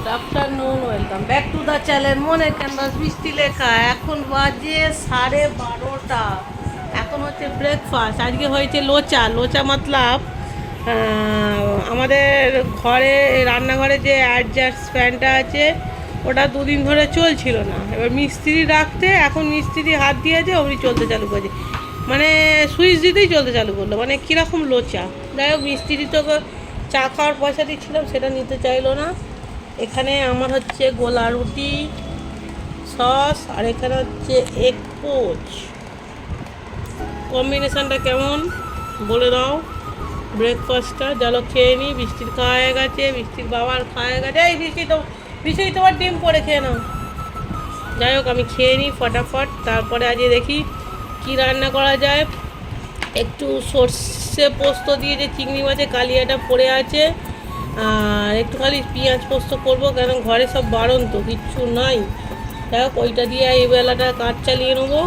Good afternoon, welcome back to the channel মনের canvas বৃষ্টি লেখা। এখন বাজে 12:30। এখন হচ্ছে ব্রেকফাস্ট। আজকে হয়েছে লোচা। লোচা মতলব আমাদের ঘরে রান্নাঘরে যে অ্যাডজাস্ট ফ্যানটা আছে ওটা দুদিন ধরে চলছিল না। এবার মিস্ত্রি রাখতে এখন মিস্ত্রি হাত দিয়েছে, ওমনি চলতে চালু করেছে। মানে সুইচ দিতেই চলতে চালু করলো। মানে কীরকম লোচা। যাই হোক, মিস্ত্রি তো চা খাওয়ার পয়সা দিচ্ছিলাম, সেটা নিতে চাইলো না। এখানে আমার হচ্ছে গোলা রুটি, সস, আর এখানে হচ্ছে এগ পোচ। কম্বিনেশানটা কেমন বলে দাও। ব্রেকফাস্টটা চলো খেয়ে নিই। বৃষ্টির খাওয়া হয়ে গেছে, বৃষ্টির বাবার খাওয়া হয়ে গেছে। এই বৃষ্টি তোমার ডিম পরে খেয়ে নাও। যাই হোক, আমি খেয়ে নিই ফটাফট। তারপরে আজকে দেখি কি রান্না করা যায়। একটু সর্ষে পোস্ত দিয়ে যে চিংড়ি মাছের কালিয়াটা পড়ে আছে, আর একটু খালি পেঁয়াজ পোস্ত করবো, কেন ঘরে সব বারণ তো, কিচ্ছু নাই। যাই হোক, ওইটা দিয়ে এই বেলাটা কাজ চালিয়ে নেবো।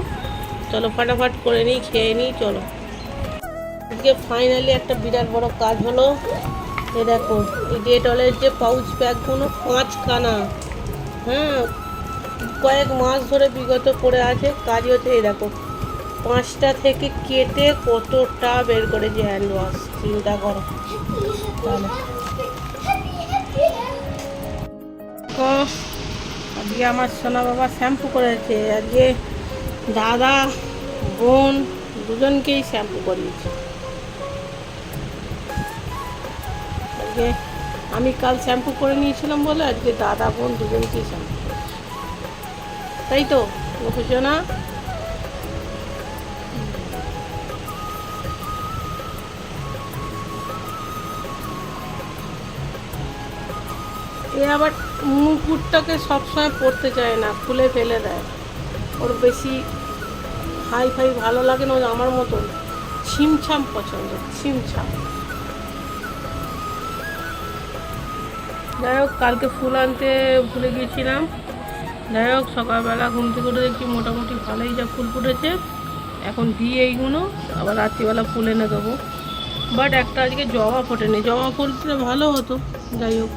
চলো ফটাফট করে নিই, খেয়ে নিই। চলো, আজকে ফাইনালি একটা বিরাট বড় কাজ হলো। এ দেখো, এই ডেটলের যে পাউচ প্যাকগুলো 5খানা, হ্যাঁ, কয়েক মাস ধরে বিগত পড়ে আছে। কাজ হচ্ছে, এই দেখো 5টা থেকে কেটে কতটা বের করেছি হ্যান্ড ওয়াশ, চিন্তা করো তাহলে। আজকে আমার সোনা বাবা শ্যাম্পু করেছে। আজকে দাদা বোন দুজনকেই শ্যাম্পু করিয়েছে। আজকে আমি কাল শ্যাম্পু করে নিয়েছিলাম বলে আজকে দাদা বোন দুজনকেই শ্যাম্পু করেছে, তাই তো সোনা? এ আবার মুকুটটাকে সবসময় পরতে চায় না, খুলে ফেলে দেয়। ওর বেশি হাই ফাই ভালো লাগে না, আমার মতন ছিমছাম পছন্দ, ছিমছাম। যাই হোক, কালকে ফুল আনতে ভুলে গিয়েছিলাম। যাই হোক, সকালবেলা ঘুম থেকে উঠে দেখছি মোটামুটি ভালোই যা ফুল ফুটেছে। এখন দিয়ে এইগুলো আবার রাত্রিবেলা ফুল এনে দেবো। বাট একটা আজকে জবা ফোটেনি, জবা ফুলতে ভালো হতো। যাই হোক,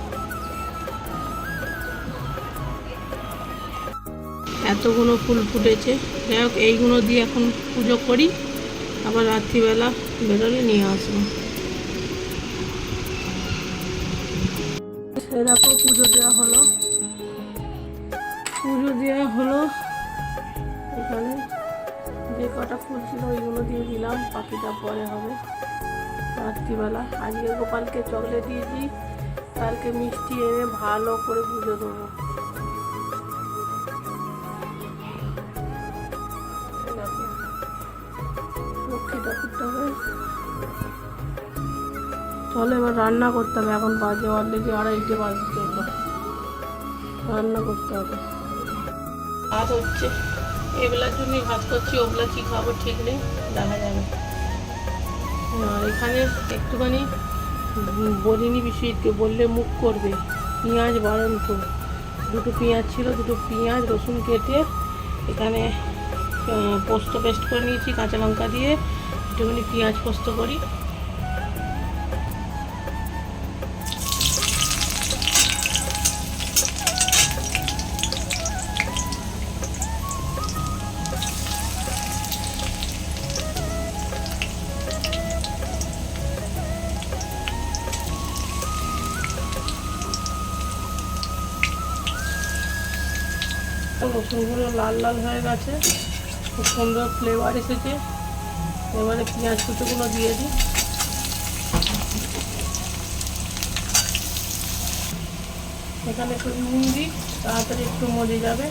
এতগুলো ফুল ফুটেছে। যাই হোক, এইগুলো দিয়ে এখন পুজো করি, আবার রাত্রিবেলা বেরোলে নিয়ে আসবো। এরকম পুজো দেওয়া হলো, এখানে যে কটা ফুল ছিল ওইগুলো দিয়ে দিলাম, পাখিটা পরে হবে রাত্রিবেলা। আজকে গোপালকে চকলেট দিয়েছি, কালকে মিষ্টি এনে ভালো করে পুজো দেবো। লক্ষ্মী ঠাকুরটা হবে। চলো এবার রান্না করতে হবে। এখন বাজে অলরেডি 2:30 বাজতে চললো, রান্না করতে হবে। ভাত হচ্ছে, এবেলার জন্যই ভাত করছি, ওবেলা কী খাবো ঠিক নেই, দেখা যাবে। আর এখানে একটুখানি বলিনি, বিষয়কে বললে মুখ করবে। পেঁয়াজ বারণ তো, 2টো পেঁয়াজ ছিল, 2টো পেঁয়াজ রসুন কেটে এখানে পোস্ত পেস্ট করে নিয়েছি, কাঁচা লঙ্কা দিয়ে একটুখানি পেঁয়াজ পোস্ত করি। রসুনগুলো লাল লাল হয়ে গেছে, খুব সুন্দর ফ্লেভার এসেছে। এবারে পেঁয়াজ কুচোগুলো দিয়ে দিই। এখানে একটু নুন দিই, তাড়াতাড়ি একটু মজে যাবে।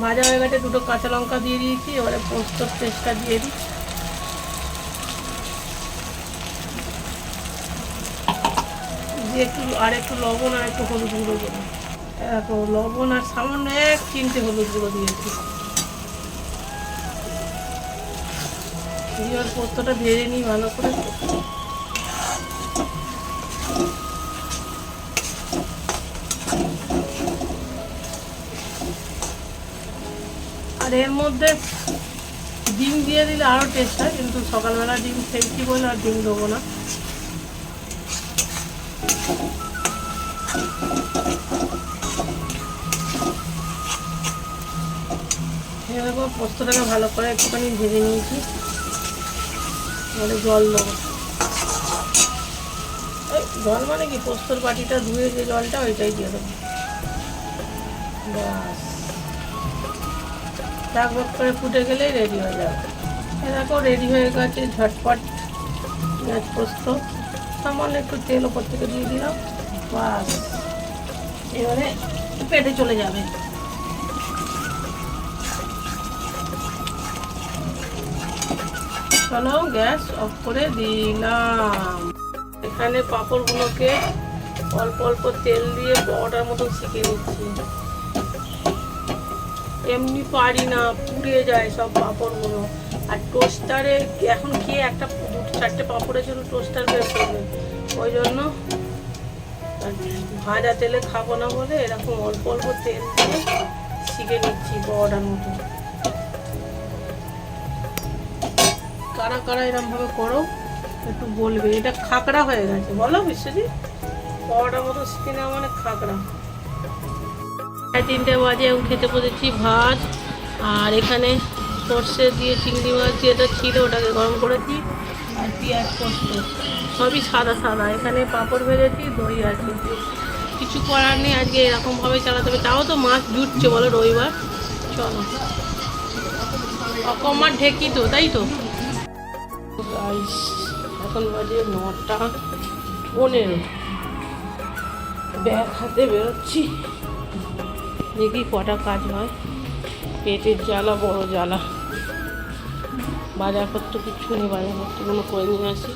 ভাজা হয়ে গেছে, 2টো কাঁচা লঙ্কা দিয়ে দিয়েছি। এবারে পোস্তর পেস্টটা দিয়ে দিই। দিয়ে একটু লবণ আর একটু হলুদ গুঁড়ো দেবো। এত লবণ আর সামান্য 1 চিমটে হলুদ গুঁড়ো দিয়েছি। দিয়ে পোস্তটা ভেজে নিই ভালো করে। আর এর মধ্যে ডিম দিয়ে দিলে আরও টেস্ট হয়, কিন্তু সকালবেলা ডিম খেয়েছি বলে আর ডিম দেবো না। দেখো পোস্তটাকে ভালো করে একটুখানি ভেজে নিয়েছি, জল দেবো। এই জল মানে কি, পোস্তর বাটিটা ধুয়ে যে জলটা ওইটাই দিয়ে দেবো। ব্যাস, ডাকবাক করে ফুটে গেলেই রেডি হয়ে যাবে। দেখো রেডি হয়ে গেছে ঝটপট পেঁয়াজ পোস্ত। সামান্য একটু তেল ওপর থেকে দিয়ে দিলাম, বাস এবারে পেটে চলে যাবে। চলো গ্যাস অফ করে দিলাম। এখানে পাঁপড়গুলোকে অল্প অল্প তেল দিয়ে বড়ার মতন শিখে নিচ্ছি। এমনি পারি না, পুড়ে যায় সব পাঁপড়গুলো। আর টোস্টারে এখন খেয়ে একটা 2-4টে পাঁপড়ের জন্য টোস্টার বের করবে, ওই জন্য ভাজা তেলে খাবো না বলে এরকম অল্প অল্প তেল দিয়ে শিখে নিচ্ছি বড়ার মতো। কারা কারা এরকমভাবে করো একটু বলবে। এটা খাকড়া হয়ে গেছে, বলো বিশ্বজিৎ? বড়ার মতো শিখে নেওয়া মানে খাকড়া। 3টে বাজে এবং খেতে বসেছি ভাত। আর এখানে সর্ষে দিয়ে চিংড়ি মাছ যেটা ছিল ওটাকে গরম করেছি, আর পেঁয়াজ পোস্ত, সবই সাদা সাদা। এখানে পাঁপড় ভেজেছি, দই আছে। কিছু করার নেই, আজকে এরকমভাবে চালাতে হবে। তাও তো মাছ জুটছে বলো, রবিবার। চলো অকমার ঢেকি তো, তাই তো। এখন বাজে 9টা 15, ব্যাগ হাতে বেরোচ্ছি, দেখি কটা কাজ হয়। পেটের জ্বালা বড় জ্বালা। বাজারপত্র কিছু নেই, বাজারপত্রগুলো করে নিয়ে আসি।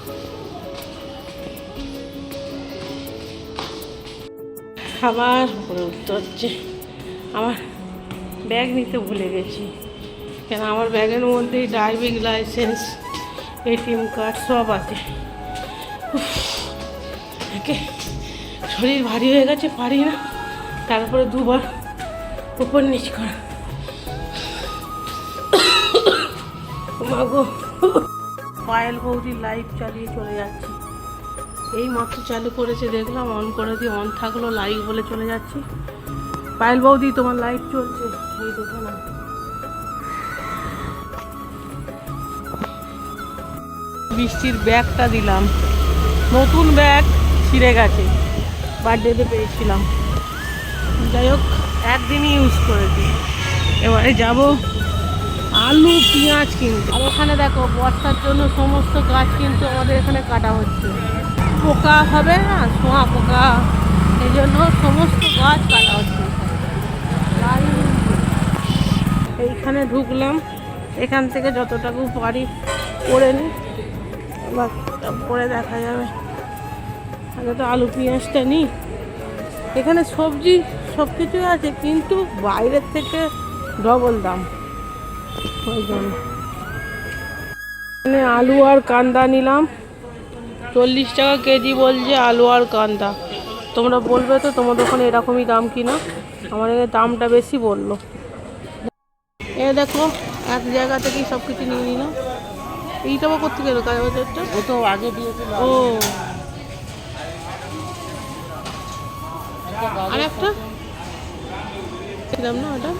আবার উপরে উঠতে হচ্ছে। আমার ব্যাগ নিতে ভুলে গেছি, কেন আমার ব্যাগের মধ্যেই ড্রাইভিং লাইসেন্স, এটিএম কার্ড সব আছে। শরীর ভারী হয়ে গেছে, পারি না। তারপরে 2বার উপর নিচ করা। মাগো, পায়েল বৌদি লাইভ চালিয়ে চলে যাচ্ছে। এই মাত্র চালু করেছে, দেখলাম অন করে দিয়ে অন থাকলো, লাইভ বলে চলে যাচ্ছি। পায়েল বৌদি তোমার লাইভ চলছে, এই দেখো না। বৃষ্টির ব্যাগটা দিলাম, নতুন ব্যাগ ছিঁড়ে গেছে, বার্থডেতে পেয়েছিলাম। যাই হোক, একদিনই ইউজ করেছি। এবারে যাব আলু পেঁয়াজ কিনতে। আর ওখানে দেখো বর্ষার জন্য সমস্ত গাছ কিন্তু আমাদের এখানে কাটা হচ্ছে। পোকা হবে না, শোঁয়া পোকা, এই জন্য সমস্ত গাছ কাটা হচ্ছে। এইখানে ঢুকলাম, এখান থেকে যতটুকু পারি করে নিই, এবার পরে দেখা যাবে। আগে তো আলু পেঁয়াজটা নিই। এখানে সবজি সব কিছুই আছে, কিন্তু বাইরের থেকে ডবল দাম, ওই জন্য। এখানে আলু আর কান্দা নিলাম, 40 টাকা কেজি বলছে আলু আর কান্দা। তোমরা বলবে তো তোমাদের ওখানে এরকমই দাম কিনা, আমার এখানে দামটা বেশি বললো। এ দেখো এক জায়গা থেকেই সব কিছু নিয়ে নিলাম। এইটা আবার করতে গেল কাজ বাজারটা, ও তো আগে দিয়েছিল। ও আর একটা ছিলাম না ওটা,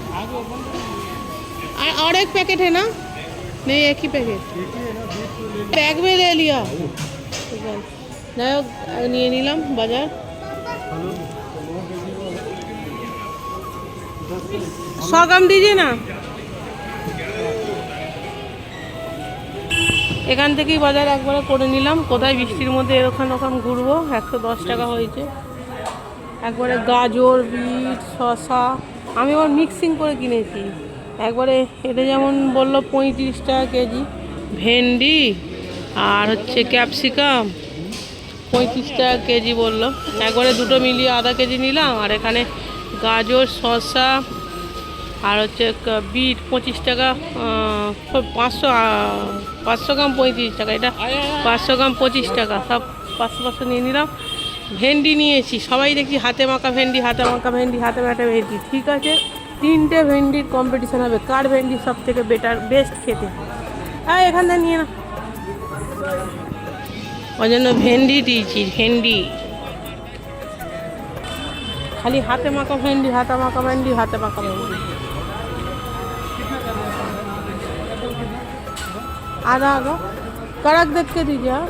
और एक पैकेट है ना? नहीं, एक ही पैकेट। बैग में ले लिया। যাই হোক নিয়ে নিলাম বাজার। 100 গ্রাম দিজিয়ে না। এখান থেকেই বাজার একবারে করে নিলাম। কোথায় বৃষ্টির মধ্যে এরকম ওখান ঘুরবো। 110 টাকা হয়েছে। একবারে গাজর, বিট, শসা আমি আবার মিক্সিং করে কিনেছি। একবারে এটা যেমন বললো 35 টাকা কেজি, ভেন্ডি আর হচ্ছে ক্যাপসিকাম 35 টাকা কেজি বললো। একবারে দুটো মিলিয়ে আধা কেজি নিলাম। আর এখানে গাজর, শসা আর হচ্ছে বিট 25 টাকা, 500 গ্রাম 35 টাকা, এটা 500 গ্রাম 25 টাকা, সব 500 নিয়ে নিলাম। ভেন্ডি নিয়েছি, সবাই দেখছি হাতে মাখা ভেন্ডি, হাতে মাখা ভেন্ডি, হাতে মাখা ভেন্ডি। ঠিক আছে, তিনটে ভেন্ডির কম্পিটিশন হবে, কার ভেন্ডি সব থেকে বেটার বেস্ট খেতে। হ্যাঁ এখান থেকে নিয়ে না, ওই জন্য ভেন্ডি দিয়েছি, ভেন্ডি খালি হাতে মাখা ভেন্ডি, হাতে মাখা ভেন্ডি, হাতে মাখা ভেন্ডি। आधा आधा कड़क देख के दीजिए आप।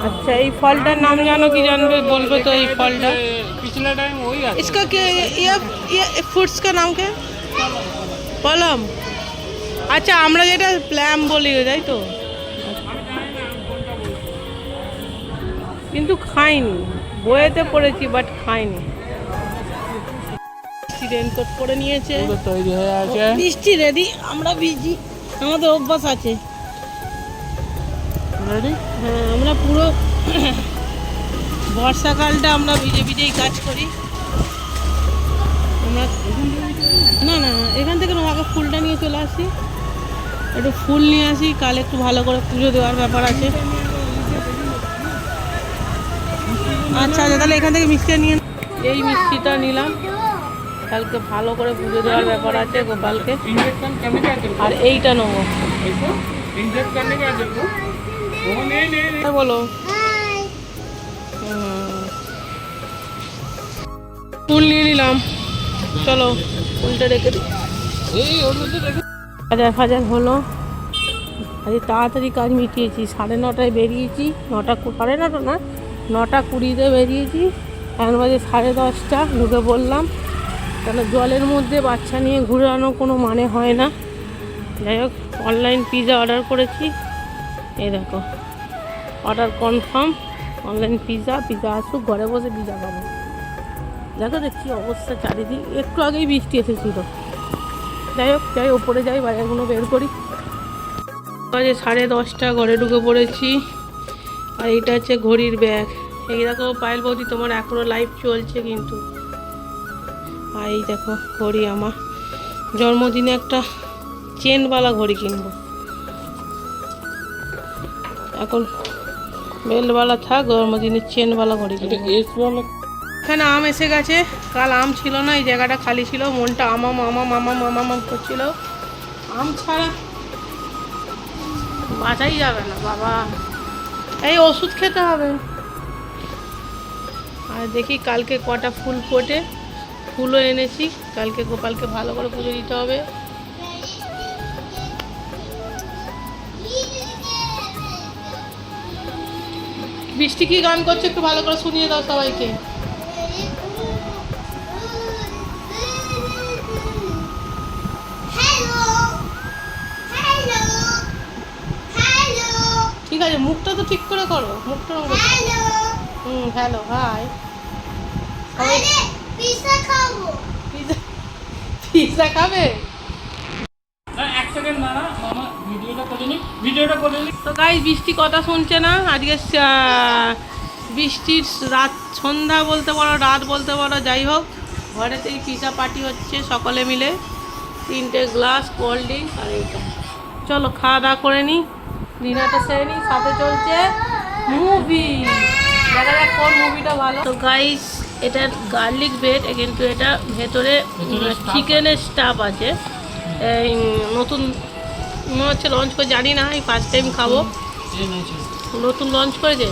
अच्छा ये फलटार नाम जानो कि जानबे बोलबे तो ये फलटा पिछले टाइम वही आता इसका क्या ये फ्रूट्स का नाम क्या है? पलम। अच्छा আমরা যেটা প্ল্যাম বলি তাই তো, কিন্তু খাইনি, বইয়েতে পড়েছি বাট খাইনি। রেনকোট পরে নিয়েছে, পুরো তৈরি হয়ে আছে, বৃষ্টি রেডি, আমরা ভিজি, আমাদের অভ্যাস আছে। রেডি? হ্যাঁ আমরা পুরো বর্ষাকালটা আমরা ভিজে ভিজেই কাজ করি। আমরা না না এখান থেকে না, আগে ফুলটা নিয়ে চলে আসি, একটু ফুল নিয়ে আসি, কাল একটু ভালো করে পুজো দেওয়ার ব্যাপার আছে। আচ্ছা আচ্ছা তাহলে এখান থেকে মিষ্টিটা নিয়ে, এই মিষ্টিটা নিলাম, কালকে ভালো করে পুজো দেওয়ার ব্যাপার আছে গোপালকে। इंजेक्शन करने का चल আর এইটা নেবো, इसको इंजेक्ट करने का चल वो नहीं नहीं नहीं হ্যাঁ বলো। ফুল নিয়ে নিলাম, চলো ফুলটা রেখে দিই। এই ওর মধ্যে দেখো বাজার ফাজার হলো, আজ তাড়াতাড়ি কাজ মিটিয়েছি, 9:30টায় বেরিয়েছি, 9:30 না 9:20 বেরিয়েছি, এখন বাজে 10:30, ঢুকে বললাম, কেন জলের মধ্যে বাচ্চা নিয়ে ঘুরানো কোনো মানে হয় না। যাই হোক অনলাইন পিৎজা অর্ডার করেছি, এই দেখো order confirm, online pizza, pizza আসুক, ঘরে বসে পিৎজা খাবো। দেখো দেখছি অবস্থা চারিদিক, একটু আগেই বৃষ্টি এসেছিল। যাই হোক যাই ওপরে যাই, বাজারগুলো বের করি। বাজে 10:30, ঘরে ঢুকে পড়েছি। আর এইটা হচ্ছে ঘড়ির ব্যাগ, এই দেখো পায়েল বৌদি তোমার এখনও লাইভ চলছে কিন্তু। আর এই দেখো ঘড়ি, আমার জন্মদিনে একটা চেনওয়ালা ঘড়ি কিনবো, এখন বেলওয়ালা থাক, জন্মদিনের চেনওয়ালা ঘড়ি কিনবো। एस वाला এখানে আম এসে গেছে, কাল আম ছিল না, এই জায়গাটা খালি ছিল, মনটা আমাম আমাম আমাম আমাম করছিল। আম ছাড়া বাঁচাই যাবে না বাবা, এই ওষুধ খেতে হবে। আর দেখি কালকে কটা ফুল ফোটে, ফুলও এনেছি, কালকে গোপালকে ভালো করে পুজো দিতে হবে। বৃষ্টি কি গান করছে একটু ভালো করে শুনিয়ে দাও সবাইকে। ঠিক আছে মুখটা তো ঠিক করে করো, মুখটা হ্যালো হাই, পিৎজা খাবে? না এক সেকেন্ড না না মামা ভিডিওটা করে নি তো গাইস বৃষ্টি কথা শুনছে না, আজকে বৃষ্টির রাত, সন্ধ্যা বলতে পারো, রাত বলতে পারো, যাই হোক ঘরেতেই পিৎজা পার্টি হচ্ছে সকলে মিলে, 3টে গ্লাস কোল্ড ড্রিঙ্ক আর এইটা। চলো খাওয়া দাওয়া করে নিই, ডিনারটা সেরে নিই, সাথে চলছে মুভি, দেখা যাক কোন মুভিটা ভালো। তো গাইস এটার গার্লিক ব্রেড, কিন্তু এটা ভেতরে চিকেনের স্টাফ আছে, এই নতুন মনে হচ্ছে লঞ্চ করে, জানি না, এই ফার্স্ট টাইম খাবো, নতুন লঞ্চ করেছে।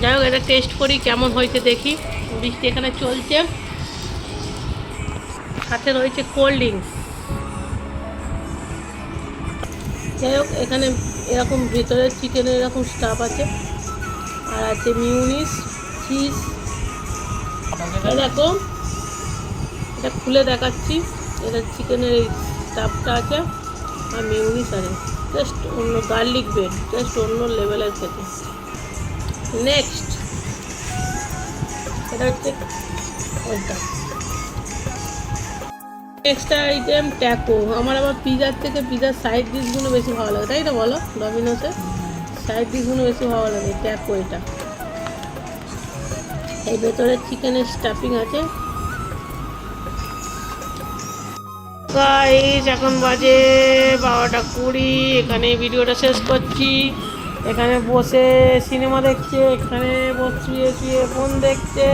যাই হোক এটা টেস্ট করি কেমন হয়েছে দেখি। বৃষ্টি এখানে চলছে, সাথে রয়েছে কোল্ড ড্রিঙ্কস। যাই হোক এখানে এরকম ভেতরে চিকেনের এরকম স্টাফ আছে, আর আছে মিউনিস, চিজ। দেখো এটা খুলে দেখাচ্ছি, এটা চিকেনের এই স্টাফটা আছে আর মিউনিস আছে, জাস্ট অন্য গার্লিক ব্রেড, জাস্ট অন্য লেভেলের খেতে। নেক্সট এটা হচ্ছে ওইটা, নেক্সট আইটেম ট্যাকো। আমার আবার পিৎজার থেকে পিৎজার সাইড ডিশগুলো বেশি ভালো লাগে, তাই তো বলো? ডমিনোসের সাইড ডিশগুলো বেশি ভালো লাগে, ট্যাকো এটা। এই ভেতরে চিকেনের স্টাফিং আছে। গাইস এখন বাজে 12:20, এখানে ভিডিওটা শেষ করছি। এখানে বসে সিনেমা দেখছে, এখানে বসে শুয়ে শুয়ে ফোন দেখছে,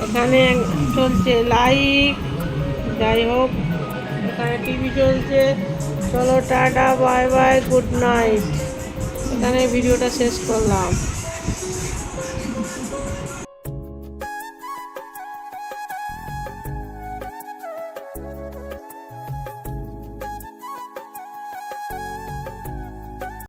এখানে চলছে লাইভ, যাই হোক এখানে টিভি চলছে। চলো tata, bye bye, good night. এখানে ভিডিওটা শেষ করলাম।